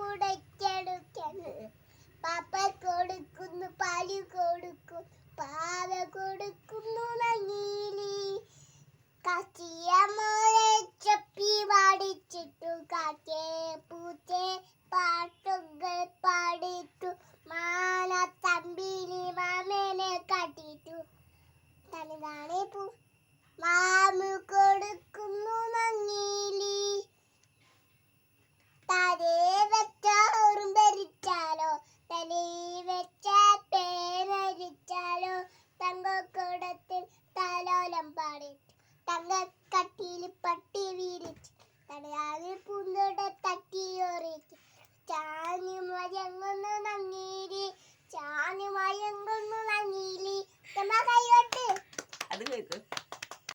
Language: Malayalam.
കുടയ്ക്കെടുക്കുന്നു പാപ്പ കൊടുക്കുന്നു പാല് കൊടുക്കും പാവ കൊടുക്കുന്നു നങ്ങീലി കാച്ചിയ മോളെ ചപ്പി പാടിച്ചിട്ടു കാക്കേ പൂച്ചേ പാട്ടുകൾ പാടിട്ടു മാന തമ്പിനി മാമനെ കാട്ടിട്ടു തനിതാണേ പൂ മാമു കൊടുക്കുന്നു നങ്ങീലി തലേ വെച്ച ഉറുമ്പരിച്ചാലോ തലേ വെച്ച പേരരിച്ചാലോ തങ്കക്കുടത്തിൽ തലോലം പാടിട്ടു തങ്കക്കട്ടിയിൽ പട്ടി വീരിച്ചു തടയാതെ പൂന്തോടെ തട്ടിയോറിച്ചു ചാഞ്ഞു മയങ്ങുന്നു നങ്ങീലി ചാഞ്ഞു മയങ്ങുന്നു നങ്ങീലി കൈയോട്ട് അത് കേൾക്കും.